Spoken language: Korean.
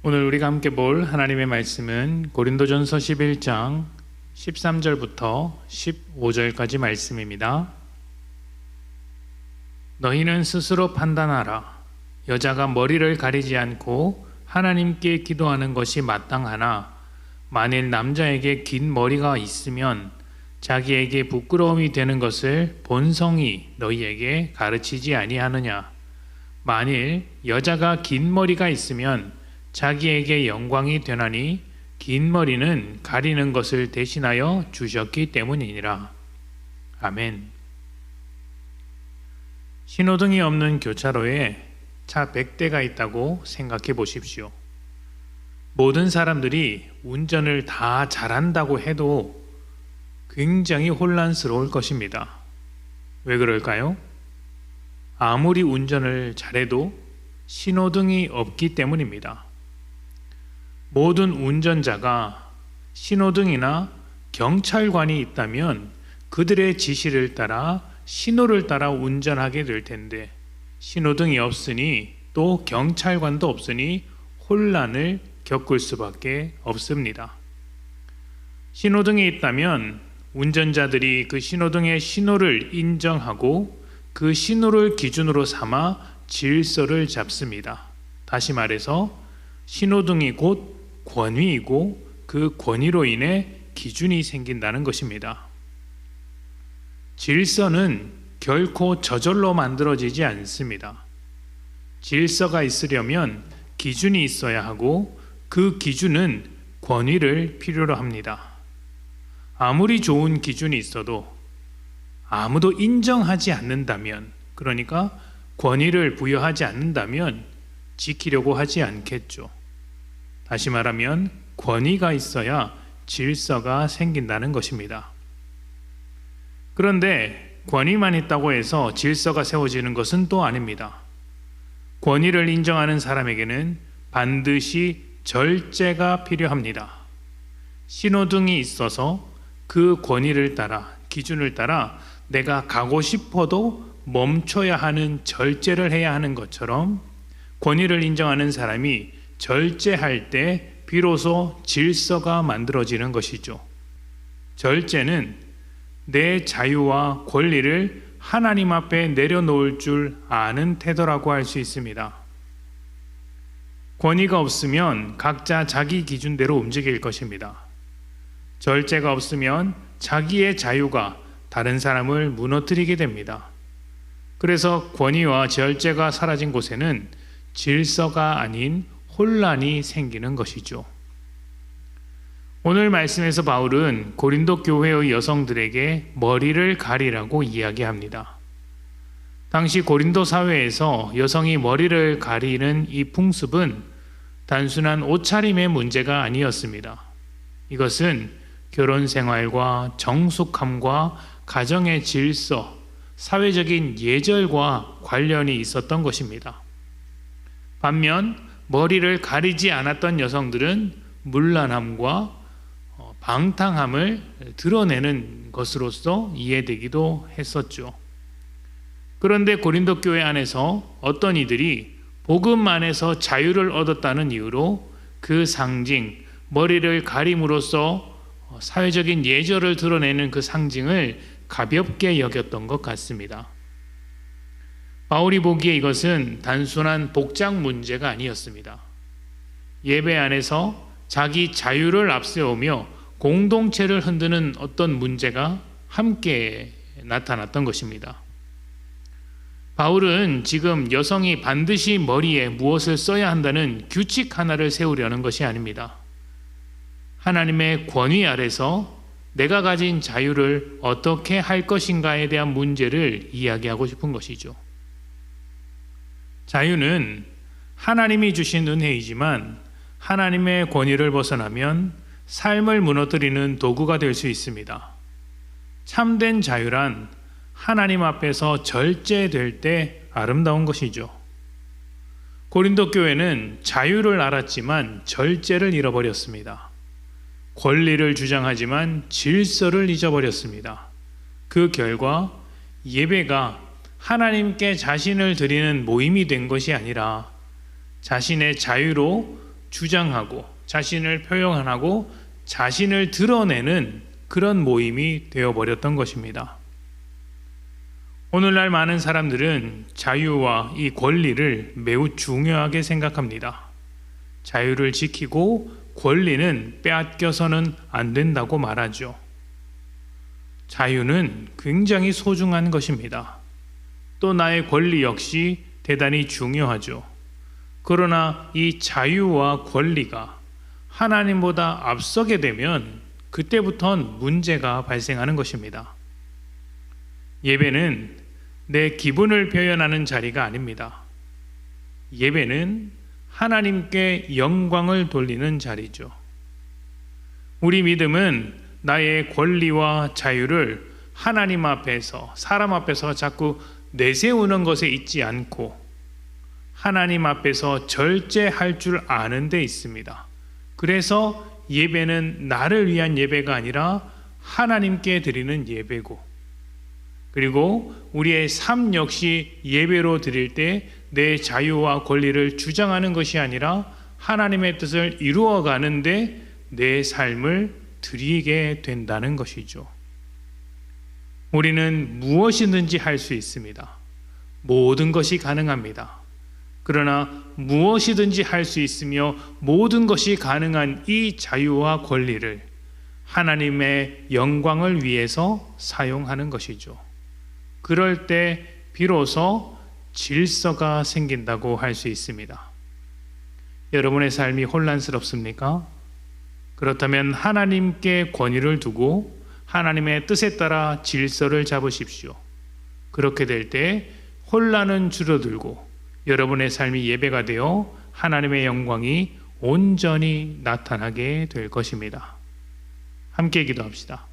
오늘 우리가 함께 볼 하나님의 말씀은 고린도전서 11장 13절부터 15절까지 말씀입니다. 너희는 스스로 판단하라. 여자가 머리를 가리지 않고 하나님께 기도하는 것이 마땅하나 만일 남자에게 긴 머리가 있으면 자기에게 부끄러움이 되는 것을 본성이 너희에게 가르치지 아니하느냐. 만일 여자가 긴 머리가 있으면 자기에게 영광이 되나니 긴 머리는 가리는 것을 대신하여 주셨기 때문이니라. 아멘. 신호등이 없는 교차로에 차 100대가 있다고 생각해 보십시오. 모든 사람들이 운전을 다 잘한다고 해도 굉장히 혼란스러울 것입니다. 왜 그럴까요? 아무리 운전을 잘해도 신호등이 없기 때문입니다. 모든 운전자가 신호등이나 경찰관이 있다면 그들의 지시를 따라 신호를 따라 운전하게 될 텐데 신호등이 없으니 또 경찰관도 없으니 혼란을 겪을 수밖에 없습니다. 신호등이 있다면 운전자들이 그 신호등의 신호를 인정하고 그 신호를 기준으로 삼아 질서를 잡습니다. 다시 말해서 신호등이 곧 권위이고 그 권위로 인해 기준이 생긴다는 것입니다. 질서는 결코 저절로 만들어지지 않습니다. 질서가 있으려면 기준이 있어야 하고 그 기준은 권위를 필요로 합니다. 아무리 좋은 기준이 있어도 아무도 인정하지 않는다면, 그러니까 권위를 부여하지 않는다면 지키려고 하지 않겠죠. 다시 말하면 권위가 있어야 질서가 생긴다는 것입니다. 그런데 권위만 있다고 해서 질서가 세워지는 것은 또 아닙니다. 권위를 인정하는 사람에게는 반드시 절제가 필요합니다. 신호등이 있어서 그 권위를 따라, 기준을 따라 내가 가고 싶어도 멈춰야 하는 절제를 해야 하는 것처럼 권위를 인정하는 사람이 절제할 때 비로소 질서가 만들어지는 것이죠. 절제는 내 자유와 권리를 하나님 앞에 내려놓을 줄 아는 태도라고 할 수 있습니다. 권위가 없으면 각자 자기 기준대로 움직일 것입니다. 절제가 없으면 자기의 자유가 다른 사람을 무너뜨리게 됩니다. 그래서 권위와 절제가 사라진 곳에는 질서가 아닌 혼란이 생기는 것이죠. 오늘 말씀에서 바울은 고린도 교회의 여성들에게 머리를 가리라고 이야기합니다. 당시 고린도 사회에서 여성이 머리를 가리는 이 풍습은 단순한 옷차림의 문제가 아니었습니다. 이것은 결혼 생활과 정숙함과 가정의 질서, 사회적인 예절과 관련이 있었던 것입니다. 반면 머리를 가리지 않았던 여성들은 문란함과 방탕함을 드러내는 것으로서 이해되기도 했었죠. 그런데 고린도 교회 안에서 어떤 이들이 복음 안에서 자유를 얻었다는 이유로 그 상징, 머리를 가림으로써 사회적인 예절을 드러내는 그 상징을 가볍게 여겼던 것 같습니다. 바울이 보기에 이것은 단순한 복장 문제가 아니었습니다. 예배 안에서 자기 자유를 앞세우며 공동체를 흔드는 어떤 문제가 함께 나타났던 것입니다. 바울은 지금 여성이 반드시 머리에 무엇을 써야 한다는 규칙 하나를 세우려는 것이 아닙니다. 하나님의 권위 아래서 내가 가진 자유를 어떻게 할 것인가에 대한 문제를 이야기하고 싶은 것이죠. 자유는 하나님이 주신 은혜이지만 하나님의 권위를 벗어나면 삶을 무너뜨리는 도구가 될 수 있습니다. 참된 자유란 하나님 앞에서 절제될 때 아름다운 것이죠. 고린도 교회는 자유를 알았지만 절제를 잃어버렸습니다. 권리를 주장하지만 질서를 잊어버렸습니다. 그 결과 예배가 하나님께 자신을 드리는 모임이 된 것이 아니라 자신의 자유로 주장하고 자신을 표현하고 자신을 드러내는 그런 모임이 되어버렸던 것입니다. 오늘날 많은 사람들은 자유와 이 권리를 매우 중요하게 생각합니다. 자유를 지키고 권리는 빼앗겨서는 안 된다고 말하죠. 자유는 굉장히 소중한 것입니다. 또 나의 권리 역시 대단히 중요하죠. 그러나 이 자유와 권리가 하나님보다 앞서게 되면 그때부터는 문제가 발생하는 것입니다. 예배는 내 기분을 표현하는 자리가 아닙니다. 예배는 하나님께 영광을 돌리는 자리죠. 우리 믿음은 나의 권리와 자유를 하나님 앞에서, 사람 앞에서 자꾸 내세우는 것에 있지 않고 하나님 앞에서 절제할 줄 아는 데 있습니다. 그래서 예배는 나를 위한 예배가 아니라 하나님께 드리는 예배고, 그리고 우리의 삶 역시 예배로 드릴 때 내 자유와 권리를 주장하는 것이 아니라 하나님의 뜻을 이루어 가는데 내 삶을 드리게 된다는 것이죠. 우리는 무엇이든지 할 수 있습니다. 모든 것이 가능합니다. 그러나 무엇이든지 할 수 있으며 모든 것이 가능한 이 자유와 권리를 하나님의 영광을 위해서 사용하는 것이죠. 그럴 때 비로소 질서가 생긴다고 할 수 있습니다. 여러분의 삶이 혼란스럽습니까? 그렇다면 하나님께 권위를 두고 하나님의 뜻에 따라 질서를 잡으십시오. 그렇게 될 때 혼란은 줄어들고 여러분의 삶이 예배가 되어 하나님의 영광이 온전히 나타나게 될 것입니다. 함께 기도합시다.